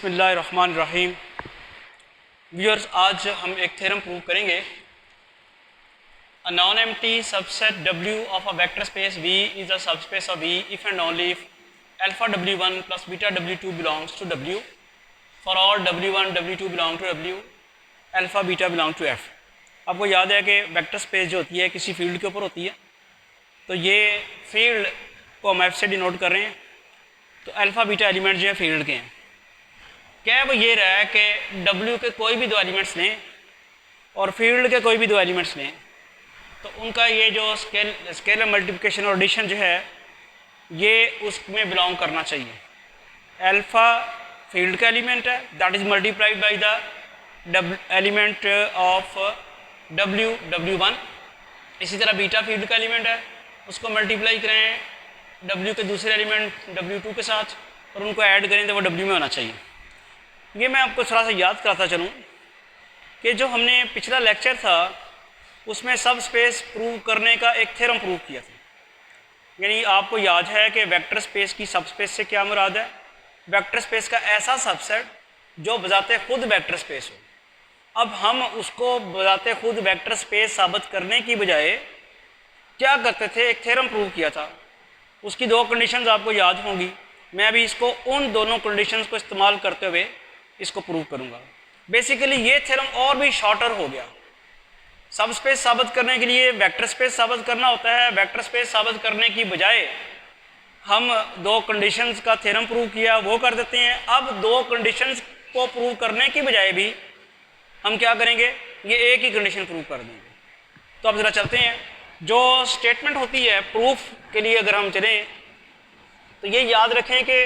बिस्मिल्लाहिर्रहमानिर्रहीम। व्यूअर्स, आज हम एक थ्योरम प्रूव करेंगे। A non empty subset W of a vector space V is a subspace of V if and only if alpha W1 plus beta W2 belongs to W for all W1 W2 belong to W, alpha beta belong to F। आपको याद है कि vector space जो होती है किसी field के ऊपर होती है, तो ये फील्ड को हम F से डिनोट कर रहे हैं। तो अल्फा बीटा एलिमेंट जो है फील्ड के हैं। क्या वो ये रहा है कि W के कोई भी दो एलिमेंट्स लें और फील्ड के कोई भी दो एलिमेंट्स लें, तो उनका ये जो स्केलर मल्टीप्लिकेशन और एडिशन जो है ये उसमें बिलोंग करना चाहिए। अल्फा फील्ड का एलिमेंट है, that is multiplied by the element of W1। इसी तरह बीटा फील्ड का एलिमेंट है, उसको मल्टीप्लाई करें W के दूसरे एलिमेंट W2 के साथ और उनको ऐड करें तो वो W में होना चाहिए। ये मैं आपको थोड़ा सा याद कराता चलूँ कि जो हमने पिछला लेक्चर था उसमें सब स्पेस प्रूव करने का एक थ्योरम प्रूव किया था। यानी आपको याद है कि वेक्टर स्पेस की सब स्पेस से क्या मुराद है? वेक्टर स्पेस का ऐसा सबसेट जो बजाते खुद वेक्टर स्पेस हो। अब हम उसको बजाते खुद वेक्टर स्पेस साबित करने की बजाय क्या करते थे, एक थ्योरम प्रूव किया था। उसकी दो कंडीशंस आपको याद होंगी। मैं अभी इसको उन दोनों कंडीशंस को इस्तेमाल करते हुए इसको प्रूव करूंगा। बेसिकली ये थ्योरम और भी शॉर्टर हो गया। सब स्पेस साबित करने के लिए वेक्टर स्पेस साबित करना होता है, वेक्टर स्पेस साबित करने की बजाय हम दो कंडीशंस का थ्योरम प्रूव किया वो कर देते हैं। अब दो कंडीशंस को प्रूव करने की बजाय भी हम क्या करेंगे, ये एक ही कंडीशन प्रूव कर देंगे। तो अब ज़रा चलते हैं। जो स्टेटमेंट होती है प्रूफ के लिए अगर हम चलें तो ये याद रखें कि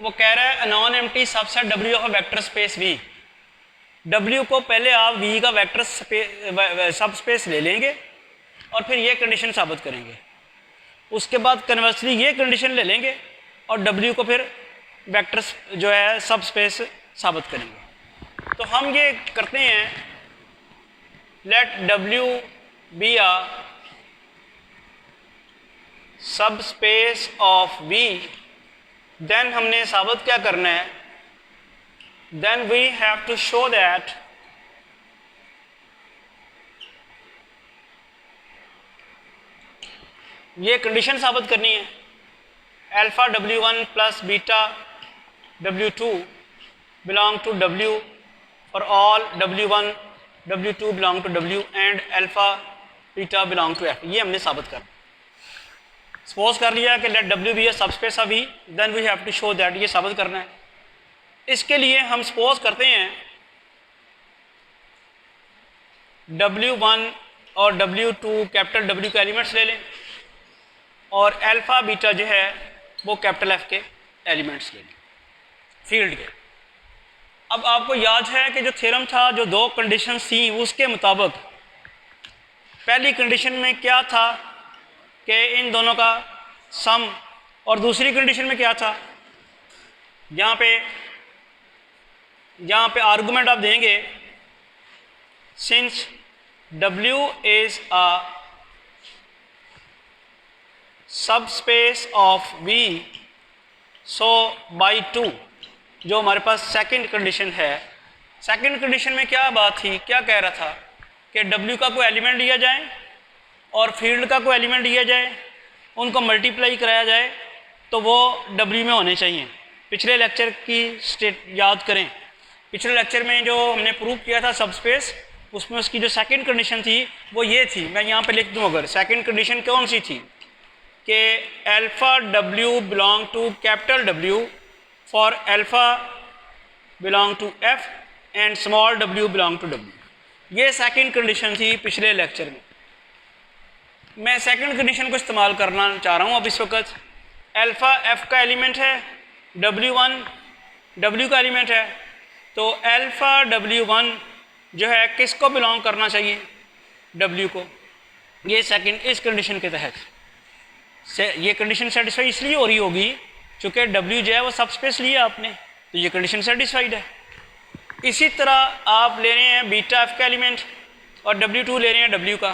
वो कह रहा है non empty subset W of vector space V। W को पहले आप V का वेक्टर सब स्पेस ले लेंगे और फिर ये कंडीशन साबित करेंगे। उसके बाद कन्वर्सली ये कंडीशन ले लेंगे और W को फिर वेक्टर जो है सब स्पेस साबित करेंगे। तो हम ये करते हैं, let W be a subspace of V। Then हमने साबित क्या करना है, then we have to show that ये कंडीशन साबित करनी है, alpha W1 plus beta W2 belong to W for all W1 W2 belong to W and alpha beta belong to F। ये हमने साबित करना। सपोज कर लिया कि let W be a subspace of V, then we have to show that, ये साबित करना है। इसके लिए हम सपोज करते हैं W1 और W2 कैपिटल W के एलिमेंट्स ले लें और अल्फा बीटा जो है वो कैपिटल F के एलिमेंट्स ले लें फील्ड के। अब आपको याद है कि जो थ्योरम था, जो दो कंडीशंस थी उसके मुताबिक पहली कंडीशन में क्या था कि इन दोनों का सम, और दूसरी कंडीशन में क्या था, यहाँ पे आर्गुमेंट आप देंगे since W is a subspace of V, so by 2। जो हमारे पास सेकंड कंडीशन है, सेकंड कंडीशन में क्या बात थी, क्या कह रहा था कि W का कोई एलिमेंट लिया जाए और फील्ड का कोई एलिमेंट लिया जाए, उनको मल्टीप्लाई कराया जाए तो वो W में होने चाहिए। पिछले लेक्चर की स्टेट याद करें, पिछले लेक्चर में जो हमने प्रूव किया था सब स्पेस, उसमें उसकी जो सेकंड कंडीशन थी वो ये थी। मैं यहाँ पे लिख दूँ, अगर सेकंड कंडीशन कौन सी थी कि alpha W belong to capital W for alpha belong to F and small w belong to W। ये सेकंड कंडीशन थी पिछले लेक्चर में। मैं सेकंड कंडीशन को इस्तेमाल करना चाह रहा हूँ अब इस वक्त। अल्फा F का एलिमेंट है, W1 W का एलिमेंट है, तो अल्फा W1 जो है किसको बिलोंग करना चाहिए, W को। ये सेकंड इस कंडीशन के तहत ये कंडीशन सेटिस्फाई इसलिए हो रही होगी क्योंकि W जो है वो सब स्पेस लिया आपने, तो ये कंडीशन सेटिस्फाइड है। इसी तरह आप ले रहे हैं बीटा F का एलिमेंट और W2 ले रहे हैं W का,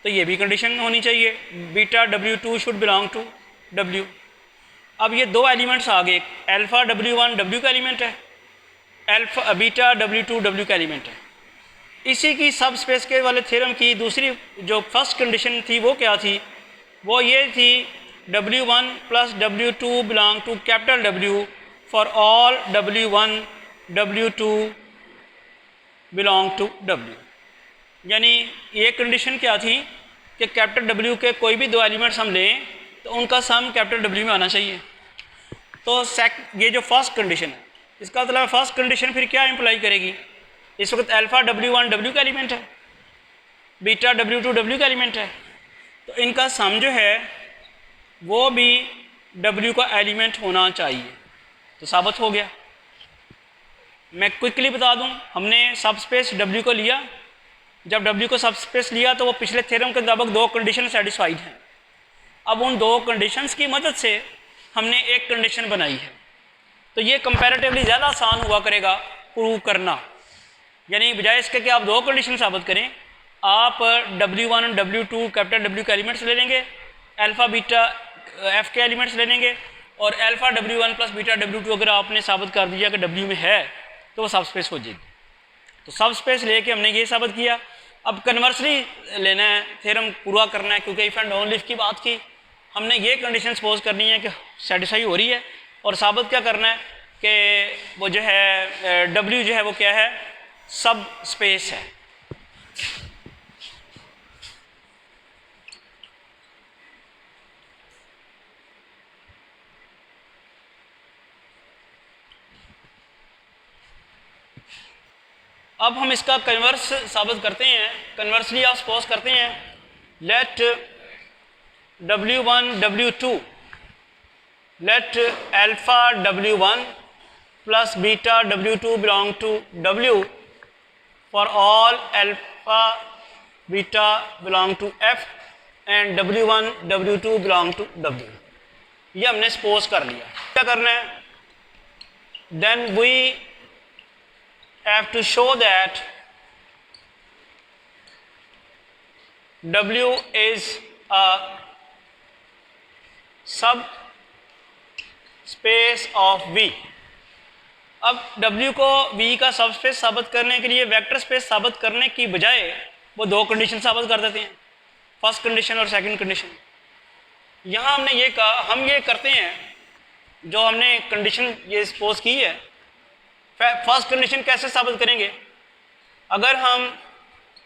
तो ये भी कंडीशन होनी चाहिए, beta W2 should belong to W। अब ये दो एलिमेंट्स आ गए, अल्फा W1 W का एलिमेंट है अल्फा बीटा W2 का एलिमेंट है। इसी की सब स्पेस के वाले थ्योरम की दूसरी जो फर्स्ट कंडीशन थी वो क्या थी, वो ये थी W1 plus W2 belong to capital W for all W1 W2 belong to W। यानी ये कंडीशन क्या थी कि कैपिटल W के कोई भी दो एलिमेंट्स हम लें तो उनका सम कैपिटल W में आना चाहिए। तो ये जो फर्स्ट कंडीशन है, इसका मतलब फर्स्ट कंडीशन फिर क्या इंप्लाई करेगी, इस वक्त अल्फ़ा W1 W का एलिमेंट है, बीटा W2 W का एलिमेंट है, तो इनका सम जो है वो भी W का एलिमेंट होना चाहिए। तो साबित हो गया। मैं क्विकली बता दूं, हमने सब स्पेस W को लिया, जब W को सब स्पेस लिया तो वो पिछले थ्योरम के मुताबिक दो कंडीशन सेटिस्फाइड हैं। अब उन दो कंडीशंस की मदद से हमने एक कंडीशन बनाई है, तो ये कंपैरेटिवली ज़्यादा आसान हुआ करेगा प्रूव करना। यानी बजाय इसके कि आप दो कंडीशन साबित करें, आप W1 और W2 कैपिटल W के एलिमेंट्स ले लेंगे, अल्फ़ा बीटा F के एलिमेंट्स ले लेंगे, और alpha W1 plus beta W2 अगर आपने साबित कर दिया कि W में है तो वो सब स्पेस हो जाएगी। तो सब स्पेस लेके हमने ये साबित किया। अब कन्वर्सली लेना है, थ्योरम पूरा करना है, क्योंकि इफ़ एंड ओनली इफ की बात की, हमने ये कंडीशन सपोज करनी है कि सेटिस्फाई हो रही है, और साबित क्या करना है कि वो जो है W जो है वो क्या है, सब स्पेस है। अब हम इसका कन्वर्स साबित करते हैं। कन्वर्सली आप सपोज करते हैं let W1 W2 let alpha W1 plus beta W2 belong to W for all alpha beta belong to F and W1 W2 belong to W। ये हमने सपोज कर लिया। क्या करना है, then we have to show that W is a subspace of V। अब W को V का सबस्पेस साबित करने के लिए वेक्टर स्पेस साबित करने की बजाय वो दो कंडीशन साबित कर देते हैं, फर्स्ट कंडीशन और सेकंड कंडीशन। यहाँ हमने ये कहा, हम ये करते हैं जो हमने कंडीशन ये सपोज की है, फर्स्ट कंडीशन कैसे साबित करेंगे, अगर हम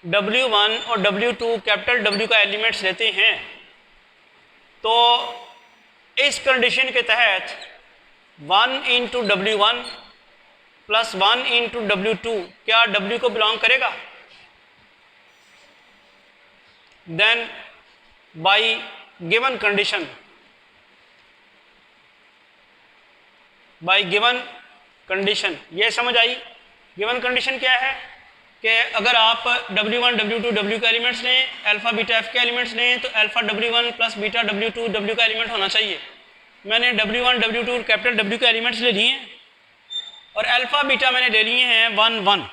W1 और W2 कैपिटल W का एलिमेंट्स लेते हैं तो इस कंडीशन के तहत 1 into W1 plus 1 into W2 क्या W को बिलोंग करेगा। Then by given condition, by given condition, ये समझ आई। गिवन कंडीशन क्या है कि अगर आप W1 W2 W के एलिमेंट्स लें, अल्फ़ा बीटा F के एलिमेंट्स लें, तो alpha W1 plus beta W2 W का एलिमेंट होना चाहिए। मैंने W1 W2 कैपिटल W के एलिमेंट्स ले लिए हैं और अल्फ़ा बीटा मैंने ले लिए हैं 1 1,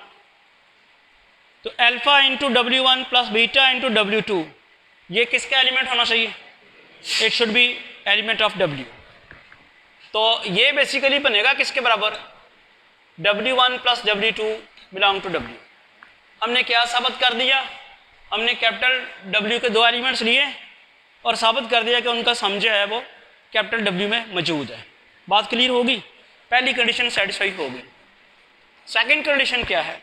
तो alpha into W1 plus beta into W2 ये किसका एलिमेंट होना चाहिए, it should be element of W। तो ये बेसिकली बनेगा किसके बराबर, W1 plus W2 belong to W। हमने क्या साबित कर दिया, हमने कैपिटल W के दो एलिमेंट्स लिए और साबित कर दिया कि उनका सम जो है वो कैपिटल W में मौजूद है। बात क्लियर होगी, पहली कंडीशन सेटिस्फाई होगी। सेकंड कंडीशन क्या है,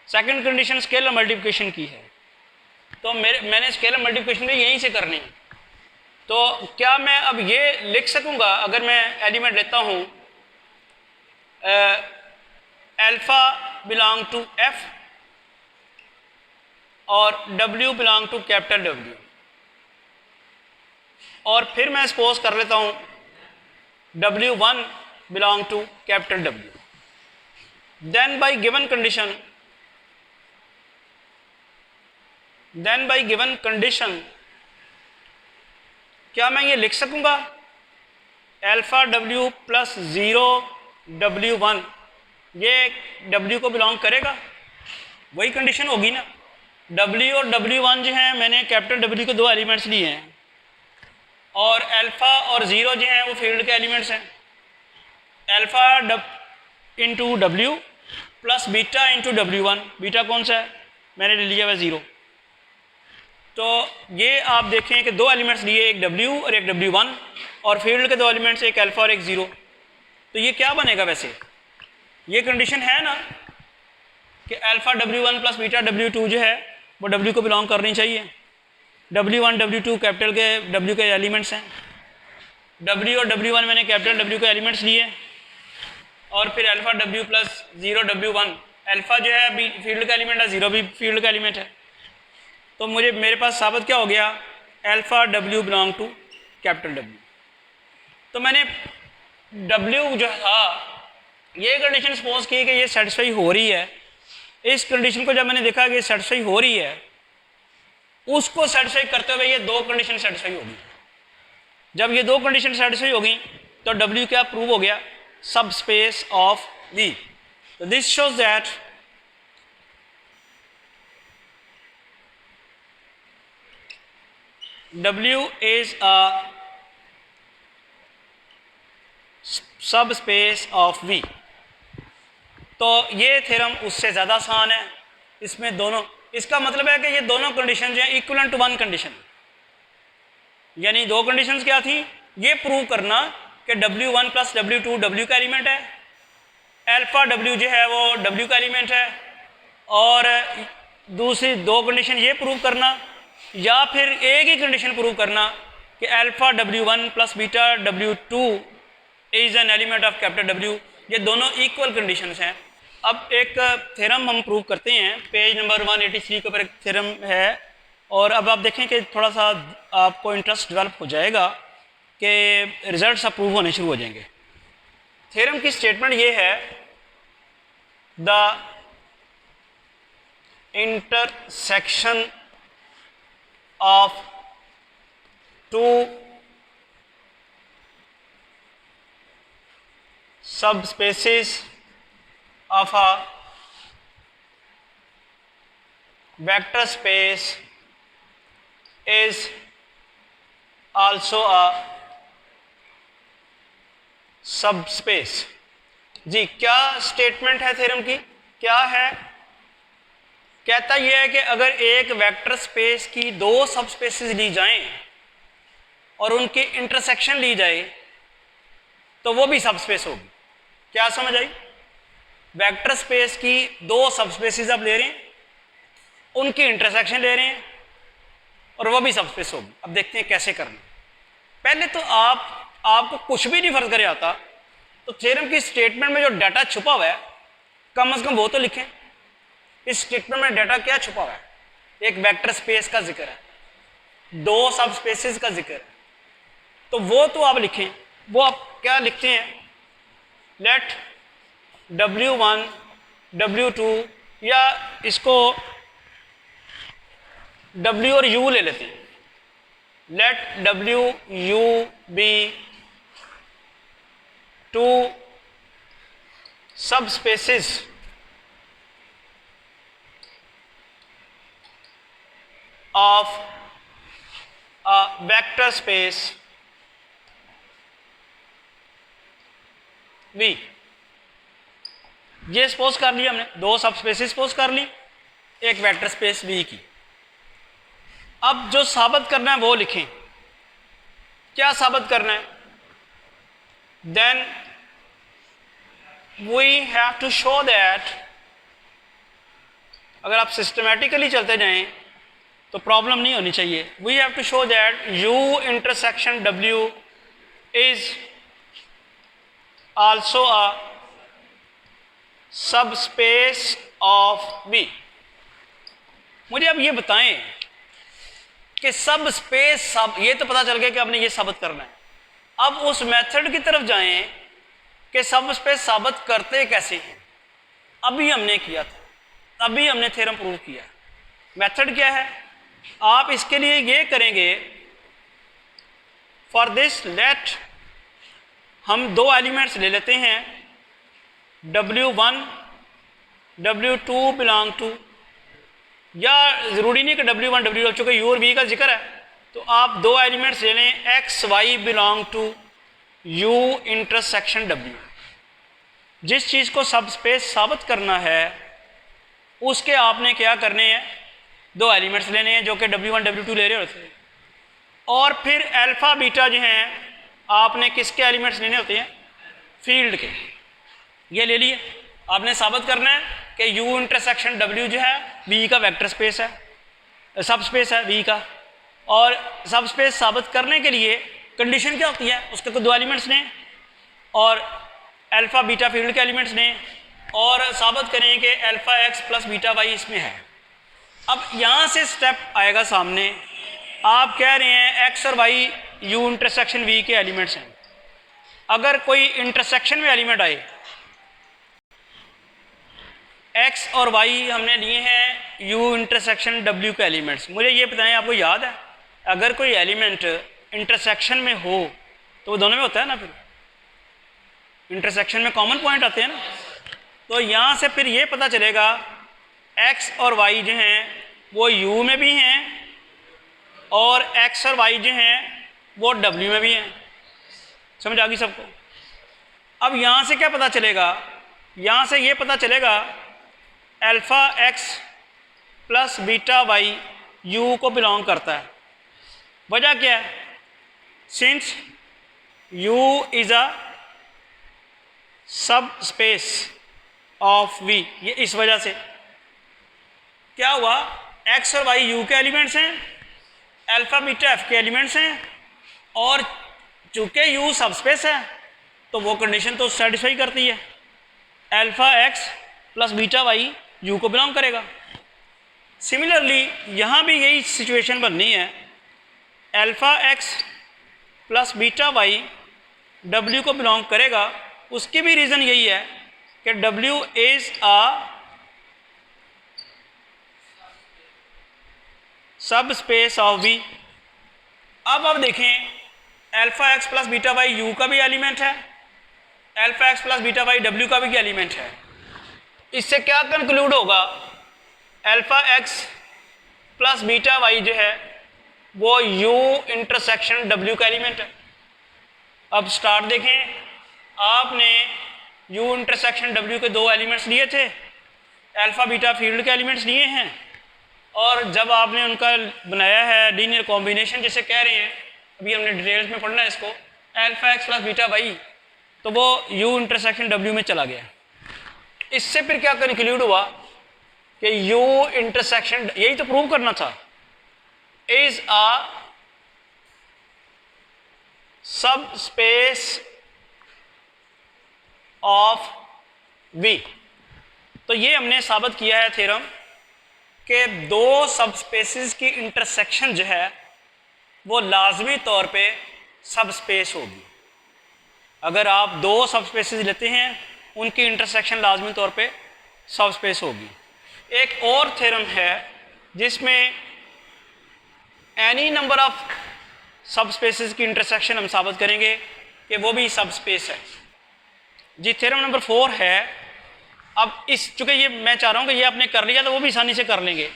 सेकंड कंडीशन स्केलर मल्टीप्लिकेशन की है। तो मैंने स्केलर मल्टीप्लिकेशन भी यहीं से करनी है। तो क्या मैं अब ये लिख सकूंगा, अगर मैं एलिमेंट लेता हूँ अल्फ़ा बिलोंग टू F और W belong to capital W, और फिर मैं सपोज कर लेता हूँ W1 belong to capital W, then by given condition क्या मैं ये लिख सकूंगा अल्फ़ा W प्लस 0 W1 ये W को बिलोंग करेगा, वही कंडीशन होगी ना। W और W1 जो है मैंने कैपिटल W के दो एलिमेंट्स लिए हैं और अल्फ़ा और 0 जो हैं वो फील्ड के एलिमेंट्स हैं। Alpha into W plus beta into W1, beta कौन सा है, मैंने ले लिया हुआ 0। तो ये आप देखें कि दो एलिमेंट्स लिए, एक W और एक W1, और फील्ड के दो एलिमेंट्स एक अल्फ़ा और एक 0। तो ये क्या बनेगा, वैसे ये कंडीशन है ना कि alpha W1 plus beta W2 जो है वो W को बिलोंग करनी चाहिए। W1 W2 कैपिटल के W के एलिमेंट्स हैं, W और W1 मैंने कैपिटल W के एलिमेंट्स लिए, और फिर alpha W plus 0 W1, alpha जो है फील्ड का एलिमेंट है, 0 भी फील्ड का एलिमेंट है। तो मेरे पास साबित क्या हो गया, alpha W belong to capital W। तो मैंने W जो था, ये कंडीशन सपोज की कि ये सेटिस्फाई हो रही है। इस कंडीशन को जब मैंने देखा कि सेटिस्फाई हो रही है, उसको सेटिस्फाई करते हुए ये दो कंडीशन सेटिस्फाई होगी। जब ये दो कंडीशन सेटिस्फाई होगी तो W क्या प्रूव हो गया, सब स्पेस ऑफ V। तो this shows that W is a सब स्पेस ऑफ V। तो ये थ्योरम उससे ज़्यादा आसान है, इसमें दोनों, इसका मतलब है कि ये दोनों कंडीशन जो है इक्वलेंट टू वन कंडीशन, यानी दो कंडीशंस क्या थी, ये प्रूव करना कि W1 प्लस W2 W का एलिमेंट है, अल्फ़ा W जो है वो W का एलिमेंट है, और दूसरी दो कंडीशन ये प्रूव करना, या फिर एक ही कंडीशन प्रूव करना कि alpha W1 plus beta W2 is an element of capital W। ये दोनों इक्वल कंडीशंस हैं। अब एक थ्योरम हम प्रूव करते हैं, पेज नंबर 183 के ऊपर एक थ्योरम है, और अब आप देखें कि थोड़ा सा आपको इंटरेस्ट डेवलप हो जाएगा कि रिजल्ट्स अप्रूव होने शुरू हो जाएंगे। थ्योरम की स्टेटमेंट ये है, the intersection of two subspaces of a vector space is also a subspace। जी, क्या स्टेटमेंट है थ्योरम की, क्या है, कहता यह है कि अगर एक वेक्टर स्पेस की दो सबस्पेसेस ली जाएं और उनके इंटरसेक्शन ली जाए तो वो भी सबस्पेस होगी। क्या समझ आई, वेक्टर स्पेस की दो सबस्पेसेस आप ले रहे हैं, उनकी इंटरसेक्शन ले रहे हैं, और वो भी सबस्पेस होगी। अब देखते हैं कैसे करना। पहले तो आपको कुछ भी नहीं फर्ज करे आता, तो थ्योरम की स्टेटमेंट में जो डाटा छुपा हुआ है कम से कम वो तो लिखें। इस स्टेटमेंट में डाटा क्या छुपा हुआ है, एक वेक्टर स्पेस का जिक्र है, दो सबस्पेसेस का जिक्र है, तो वो तो आप लिखें। वो आप क्या लिखते हैं, लेट W1 W2, या इसको W और U ले लेते हैं, let W U be two subspaces of a vector space V। ये सपोज कर लिया हमने, दो सब स्पेसिस सपोज कर ली, एक वेक्टर स्पेस V की। अब जो साबित करना है वो लिखें। क्या साबित करना है, then we have to show that, अगर आप सिस्टमैटिकली चलते जाएं तो प्रॉब्लम नहीं होनी चाहिए। We have to show that U intersection W is also a subspace of V। मुझे अब ये बताएं कि सब स्पेस, सब ये तो पता चल गया कि आपने ये साबित करना है। अब उस मेथड की तरफ जाएं कि सब स्पेस साबित करते कैसे हैं। अभी हमने किया था, अभी हमने थ्योरम प्रूव किया। मेथड क्या है, आप इसके लिए ये करेंगे, फॉर दिस लेट हम दो एलिमेंट्स ले लेते हैं, W1 W2 बिलोंग टू, या ज़रूरी नहीं कि W1 W2, चूँकि U और V का जिक्र है तो आप दो एलिमेंट्स ले लें, X Y belong to U intersection W। जिस चीज़ को सब स्पेस साबित करना है उसके आपने क्या करने हैं, दो एलिमेंट्स लेने हैं जो कि W1 W2 ले रहे होते हैं, और फिर अल्फ़ा बीटा जो हैं आपने किसके एलिमेंट्स लेने होते हैं, फील्ड के। ये ले लिए, आपने साबित करना है कि U इंटरसेक्शन W जो है V का वेक्टर स्पेस है, सब स्पेस है V का। और सब स्पेस साबित करने के लिए कंडीशन क्या होती है, उसके तो दो एलिमेंट्स ने और अल्फ़ा बीटा फील्ड के एलिमेंट्स ने, और साबित करें कि alpha X plus beta Y इसमें है। अब यहाँ से स्टेप आएगा सामने, आप कह रहे हैं एक्स और वाई U इंटरसेक्शन V के एलिमेंट्स हैं। अगर कोई इंटरसेक्शन में एलिमेंट आए, एक्स और वाई हमने लिए हैं U इंटरसेक्शन W के एलिमेंट्स, मुझे ये बताएं आपको याद है अगर कोई एलिमेंट इंटरसेक्शन में हो तो वो दोनों में होता है ना, फिर इंटरसेक्शन में कॉमन पॉइंट आते हैं ना। तो यहाँ से फिर ये पता चलेगा एक्स और वाई जो हैं वो U में भी हैं और एक्स और वाई जो हैं वो W में भी हैं। समझ आ गई सबको? अब यहाँ से क्या पता चलेगा, यहाँ से ये पता चलेगा alpha X plus beta Y U को बिलोंग करता है। वजह क्या है, since U is a subspace of V, ये इस वजह से क्या हुआ, एक्स और वाई U के एलिमेंट्स हैं, अल्फ़ा बीटा F के एलिमेंट्स हैं, और चूँकि U सब स्पेस है तो वो कंडीशन तो सेटिस्फाई करती है, alpha X plus beta Y U को बिलोंग करेगा। सिमिलरली यहाँ भी यही सिचुएशन बननी है, alpha X plus beta Y W को बिलोंग करेगा। उसकी भी रीज़न यही है कि W is a subspace of V। अब आप देखें alpha X plus beta Y U का भी एलिमेंट है, alpha X plus beta Y W का भी एलिमेंट है। इससे क्या कंक्लूड होगा, alpha X plus beta Y जो है वो U इंटरसेक्शन W का एलिमेंट है। अब स्टार्ट देखें, आपने U इंटरसेक्शन W के दो एलिमेंट्स लिए थे, अल्फ़ा बीटा फील्ड के एलिमेंट्स लिए हैं, और जब आपने उनका बनाया है लीनियर कॉम्बिनेशन जिसे कह रहे हैं, अभी हमने डिटेल्स में पढ़ना है इसको, alpha X plus beta Y, तो वो U इंटरसेक्शन W में चला गया। इससे फिर क्या कंक्लूड हुआ कि U इंटरसेक्शन, यही तो प्रूव करना था, is a subspace of V। तो ये हमने साबित किया है थ्योरम कि दो सब स्पेसिस की इंटरसेक्शन जो है वो लाजमी तौर पे सब स्पेस होगी। अगर आप दो सब स्पेसिस लेते हैं उनकी इंटरसेक्शन लाजमी तौर पे सब स्पेस होगी। एक और थ्योरम है जिसमें एनी नंबर ऑफ सब स्पेसिस की इंटरसेक्शन हम साबित करेंगे कि वो भी सब स्पेस है जी। थ्योरम नंबर 4 है। अब इस चूंकि ये मैं चाह रहा हूँ कि ये आपने कर लिया तो वो भी आसानी से कर लेंगे।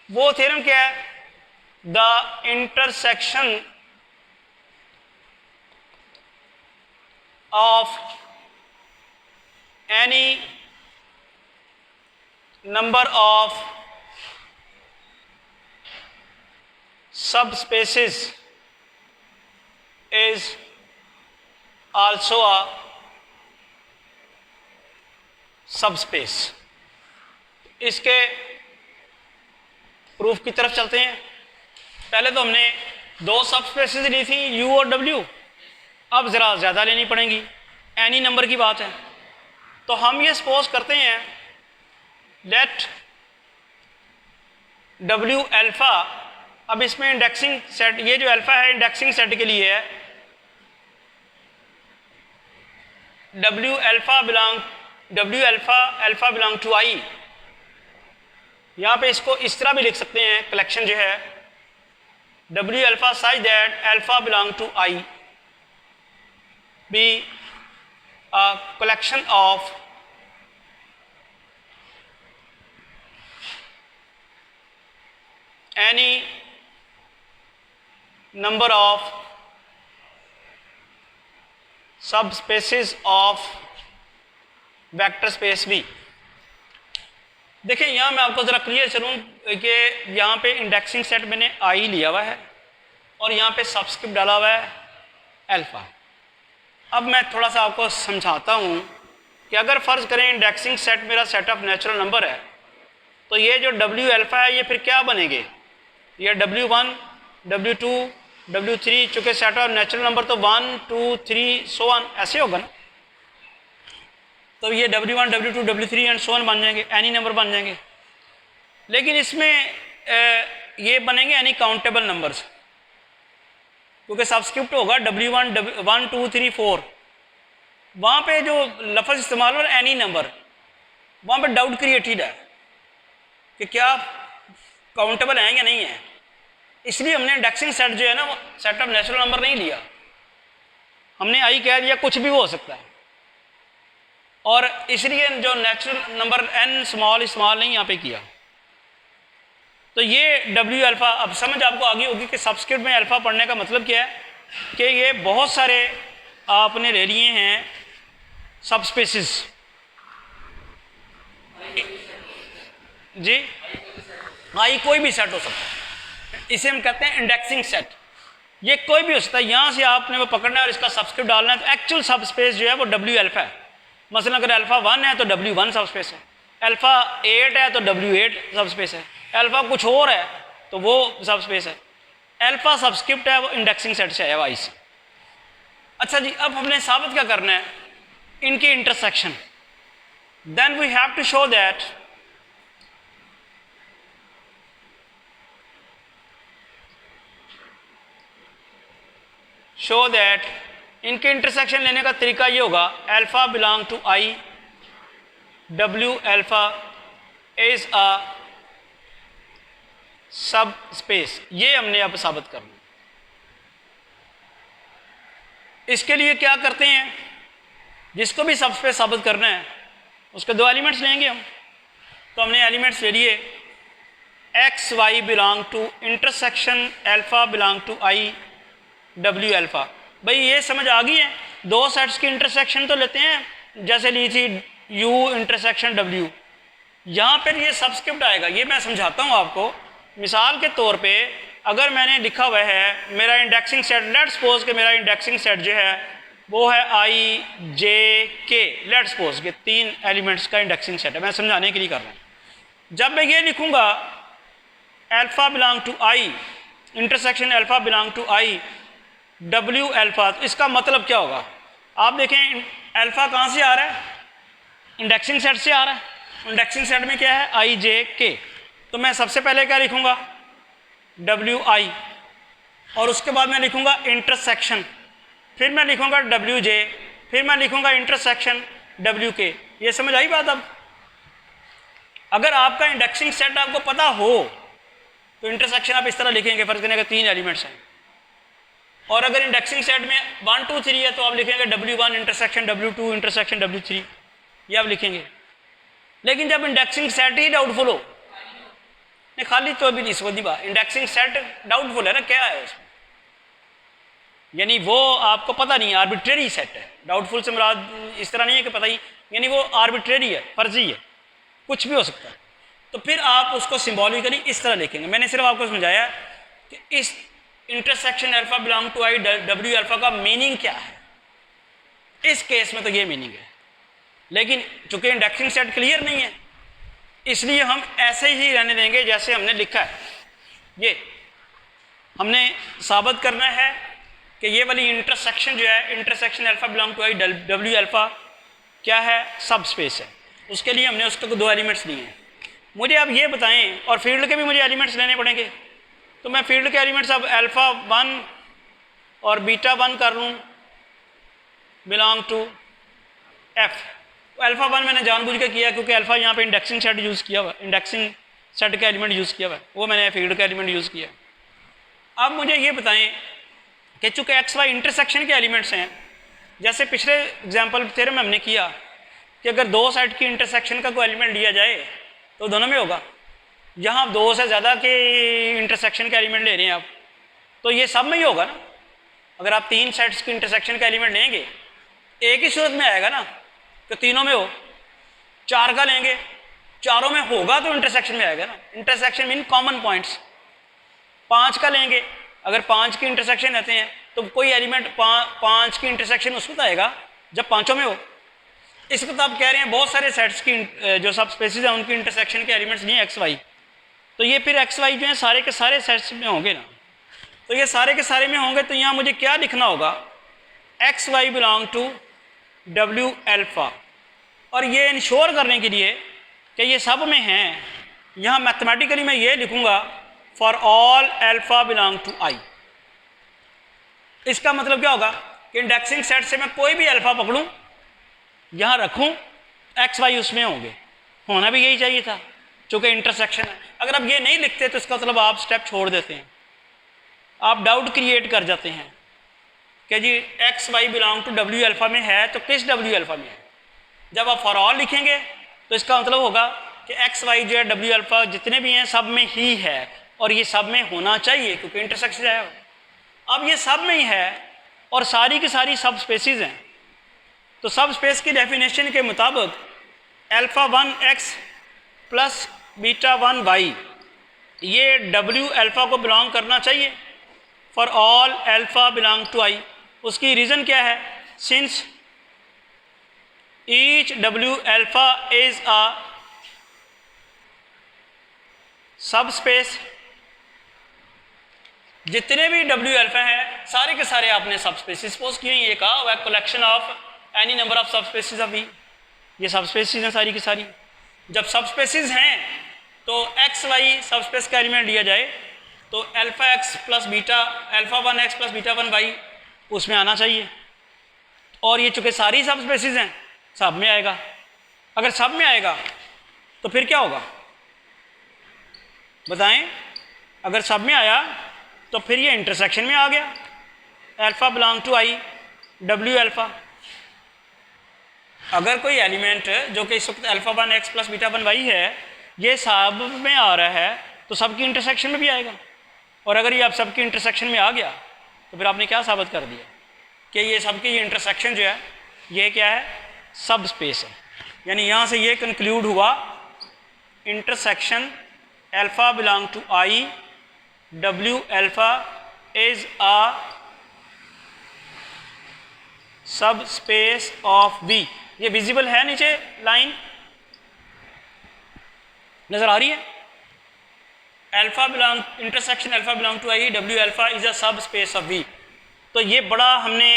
वो थ्योरम क्या है, the intersection of any number of subspaces is also a subspace। इसके प्रूफ की तरफ चलते हैं। पहले तो हमने दो सबस्पेसेस ली थी U और W, अब ज़रा ज़्यादा लेनी पड़ेंगी, एनी नंबर की बात है। तो हम ये सपोज करते हैं लेट W अल्फ़ा, अब इसमें इंडेक्सिंग सेट, ये जो अल्फ़ा है इंडेक्सिंग सेट के लिए है, W alpha belong to I। यहाँ पे इसको इस तरह भी लिख सकते हैं, कलेक्शन जो है W alpha such that alpha belong to I be a collection of any number of subspaces of vector space V। देखिए यहाँ मैं आपको ज़रा क्लियर चलूँ कि यहाँ पे इंडेक्सिंग सेट मैंने I लिया हुआ है और यहाँ पे सबस्क्रिप्ट डाला हुआ है अल्फ़ा। अब मैं थोड़ा सा आपको समझाता हूँ कि अगर फ़र्ज़ करें इंडेक्सिंग सेट मेरा सेट ऑफ नेचुरल नंबर है, तो ये जो W अल्फ़ा है ये फिर क्या बनेंगे, ये W1, W2, W3, चूँकि सेट ऑफ नेचुरल नंबर तो 1, 2, 3 सो ऑन ऐसे होगा ना, तो ये W1, W2, W3 and so on बन जाएंगे, एनी नंबर बन जाएंगे। लेकिन इसमें ये बनेंगे एनी काउंटेबल नंबर्स, क्योंकि सब्सक्रिप्ट होगा W1, 1, 2, 3, 4। वहाँ पे जो लफ्ज़ इस्तेमाल हो रहा है एनी नंबर, वहाँ पे डाउट क्रिएटेड है कि क्या काउंटेबल हैं या नहीं है। इसलिए हमने इंडेक्सिंग सेट जो है ना वो सेट ऑफ नेचुरल नंबर नहीं लिया, हमने आई कह दिया कुछ भी हो सकता है। और इसलिए जो नेचुरल नंबर n स्मॉल नहीं यहाँ पे किया। तो ये W अल्फ़ा, अब समझ आपको आगे होगी कि सबस्क्रिप्ट में अल्फ़ा पढ़ने का मतलब क्या है कि ये बहुत सारे आपने ले लिए हैं सबस्पेसिस जी, आई कोई भी सेट हो सकता है, इसे हम कहते हैं इंडेक्सिंग सेट। ये कोई भी हो सकता है, यहाँ से आपने वो पकड़ना है और इसका सबस्क्रिप्ट डालना है। तो एक्चुअल सबस्पेस जो है वो W अल्फ़ा है। मसलन अगर अल्फ़ा 1 है तो W1 सबस्पेस है, अल्फ़ा 8 है तो W8 सबस्पेस है, अल्फ़ा कुछ और है तो वो सबस्पेस है। अल्फ़ा सबस्क्रिप्ट है, वो इंडेक्सिंग सेट से है वाई से। अच्छा जी, अब हमने साबित क्या करना है, इनकी intersection. Then we have to show that इनके इंटरसेक्शन लेने का तरीका ये होगा, alpha belong to I, W alpha is a subspace. ये हमने अब साबित करना। इसके लिए क्या करते हैं, जिसको भी सब स्पेस साबित करना है उसके दो एलिमेंट्स लेंगे हम। तो हमने एलिमेंट्स ले लिए, X Y belong to intersection alpha belong to I W alpha. भाई ये समझ आ गई है, दो सेट्स की इंटरसेक्शन तो लेते हैं, जैसे ली थी U इंटरसेक्शन W। यहाँ पर ये सबस्क्रिप्ट आएगा, ये मैं समझाता हूँ आपको। मिसाल के तौर पे अगर मैंने लिखा हुआ है मेरा इंडेक्सिंग सेट, लेट्स सपोज कि मेरा इंडेक्सिंग सेट जो है वो है I J K, let's suppose कि 3 एलिमेंट्स का इंडेक्सिंग सेट है, मैं समझाने के लिए कर रहा हूँ। जब मैं ये लिखूँगा alpha belong to I intersection alpha belong to I W alpha, तो इसका मतलब क्या होगा, आप देखें अल्फ़ा कहाँ से आ रहा है, इंडेक्सिंग सेट से आ रहा है। इंडेक्सिंग सेट में क्या है I J K, तो मैं सबसे पहले क्या लिखूँगा WI, और उसके बाद मैं लिखूँगा इंटरसेक्शन, फिर मैं लिखूँगा WJ, फिर मैं लिखूँगा इंटरसेक्शन WK। ये समझ आई बात। अब अगर आपका इंडेक्सिंग सेट आपको पता हो तो इंटरसेक्शन आप इस तरह लिखेंगे, फर्ज करने के 3 एलिमेंट्स हैं। और अगर इंडेक्सिंग सेट में 1, 2, 3 है तो आप लिखेंगे W1 intersection W2 intersection W3, ये आप लिखेंगे। लेकिन जब इंडेक्सिंग सेट ही डाउटफुल हो, नहीं खाली तो अभी नहीं सोची बात, इंडेक्सिंग सेट डाउटफुल है ना, क्या है उसमें, यानी वो आपको पता नहीं है, आर्बिट्रेरी सेट है। डाउटफुल से मुराद इस तरह नहीं है कि पता ही, यानी वो आर्बिट्रेरी है, फर्जी है, कुछ भी हो सकता है। तो फिर आप उसको सिंबॉलिकली इस तरह लिखेंगे। मैंने सिर्फ आपको समझाया कि इस intersection alpha belong to I W alpha का मीनिंग क्या है। इस केस में तो ये मीनिंग है, लेकिन चूंकि इंडेक्सिंग सेट क्लियर नहीं है इसलिए हम ऐसे ही रहने देंगे जैसे हमने लिखा है। ये हमने साबित करना है कि ये वाली इंटरसेक्शन जो है, intersection alpha belong to I W alpha क्या है, सब स्पेस है। उसके लिए हमने उसके 2 एलिमेंट्स लिए हैं। मुझे अब ये बताएं, और फील्ड के भी मुझे एलिमेंट्स लेने पड़ेंगे, तो मैं फील्ड के एलिमेंट्स अब अल्फ़ा 1 और बीटा 1 कर लूँ बिलोंग टू F। तो अल्फ़ा 1 मैंने जानबूझ के किया क्योंकि अल्फ़ा यहाँ पे इंडेक्सिंग सेट यूज़ किया हुआ, इंडेक्सिंग सेट का एलिमेंट यूज़ किया हुआ है, वो मैंने फील्ड का एलिमेंट यूज़ किया। अब मुझे ये बताएं कि चूँकि एक्स वाई इंटरसेक्शन के एलिमेंट्स हैं, जैसे पिछले एग्जाम्पल थ्योरम में हमने किया कि अगर 2 सेट की इंटरसेक्शन का कोई एलिमेंट लिया जाए तो दोनों में होगा। यहाँ 2 से ज़्यादा के इंटरसेक्शन के एलिमेंट ले रहे हैं आप, तो ये सब में ही होगा ना। अगर आप 3 सेट्स की इंटरसेक्शन का एलिमेंट लेंगे एक ही सूरत में आएगा ना, तो तीनों में हो। 4 का लेंगे, चारों में होगा तो इंटरसेक्शन में आएगा ना, इंटरसेक्शन मीन कॉमन पॉइंट्स। 5 का लेंगे, अगर 5 की इंटरसेक्शन रहते हैं तो कोई एलिमेंट 5 की इंटरसेक्शन उसमें आएगा जब पांचों में हो। इसको तो आप कह रहे हैं बहुत सारे सेट्स की जो सब स्पेसिस हैं उनकी इंटरसेक्शन के एलिमेंट्स नहीं एक्स वाई, तो ये फिर एक्स वाई जो है सारे के सारे सेट्स में होंगे ना, तो ये सारे के सारे में होंगे। तो यहाँ मुझे क्या लिखना होगा, X Y belong to W alpha. और ये इंश्योर करने के लिए कि ये सब में हैं, यहाँ मैथमेटिकली मैं ये लिखूँगा for all alpha belong to I. इसका मतलब क्या होगा कि इंडेक्सिंग सेट से मैं कोई भी अल्फा पकड़ूँ, यहाँ रखूँ, एक्स वाई उसमें होंगे, होना भी यही चाहिए था चूँकि इंटरसेक्शन है। अगर आप ये नहीं लिखते तो इसका मतलब आप स्टेप छोड़ देते हैं, आप डाउट क्रिएट कर जाते हैं कि जी x Y belong to W alpha में है तो किस डब्ल्यू अल्फा में है। जब आप फॉर ऑल लिखेंगे तो इसका मतलब होगा कि एक्स वाई जो है डब्ल्यू अल्फा जितने भी हैं सब में ही है, और ये सब में होना चाहिए क्योंकि इंटरसेक्शन है। अब ये सब में ही है और सारी की सारी सब स्पेसिस हैं, तो सब स्पेस की डेफिनेशन के मुताबिक alpha 1 x plus beta 1 y ये डब्ल्यू अल्फा को बिलोंग करना चाहिए for all alpha belong to I. उसकी रीज़न क्या है, since each W alpha is a subspace, जितने भी डब्ल्यू अल्फा हैं सारे के सारे आपने सब स्पेसिस सपोज किए, ये कहा हुआ collection of any number of सब स्पेसिस ऑफ वी, ये सब स्पेसिस हैं सारी की सारी। जब सब स्पेसिस हैं तो एक्स वाई सब स्पेस का एलिमेंट लिया जाए तो alpha X plus beta alpha 1 x plus beta 1 Y उसमें आना चाहिए, और ये चूँकि सारी सब स्पेसिस हैं सब में आएगा। अगर सब में आएगा तो फिर क्या होगा बताएं, अगर सब में आया तो फिर ये इंटरसेक्शन में आ गया, alpha belong to I W alpha. अगर कोई एलिमेंट जो कि इस वक्त alpha 1 x plus beta 1 Y है ये सब में आ रहा है तो सबकी इंटरसेक्शन में भी आएगा, और अगर ये आप सबकी इंटरसेक्शन में आ गया तो फिर आपने क्या साबित कर दिया कि ये सबकी इंटरसेक्शन जो है ये क्या है, सब स्पेस है। यानी यहाँ से ये कंक्लूड हुआ intersection alpha belong to I W alpha is a subspace of V. ये विजिबल है, नीचे लाइन नजर आ रही है, alpha belong intersection alpha belong to I W alpha is a subspace of we. तो ये बड़ा हमने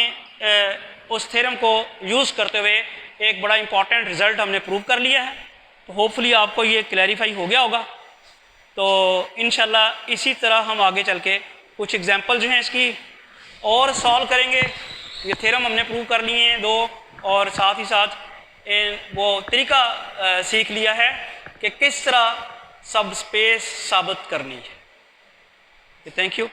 उस थ्योरम को यूज़ करते हुए एक बड़ा इंपॉर्टेंट रिजल्ट हमने प्रूव कर लिया है। तो होपफुली आपको ये क्लैरिफाई हो गया होगा। तो इंशाल्लाह इसी तरह हम आगे चल के कुछ एग्जांपल जो हैं इसकी और सॉल्व करेंगे। ये थ्योरम हमने प्रूव कर लिए हैं 2, और साथ ही साथ वो तरीका सीख लिया है कि किस तरह सब स्पेस साबित करनी है। Thank you.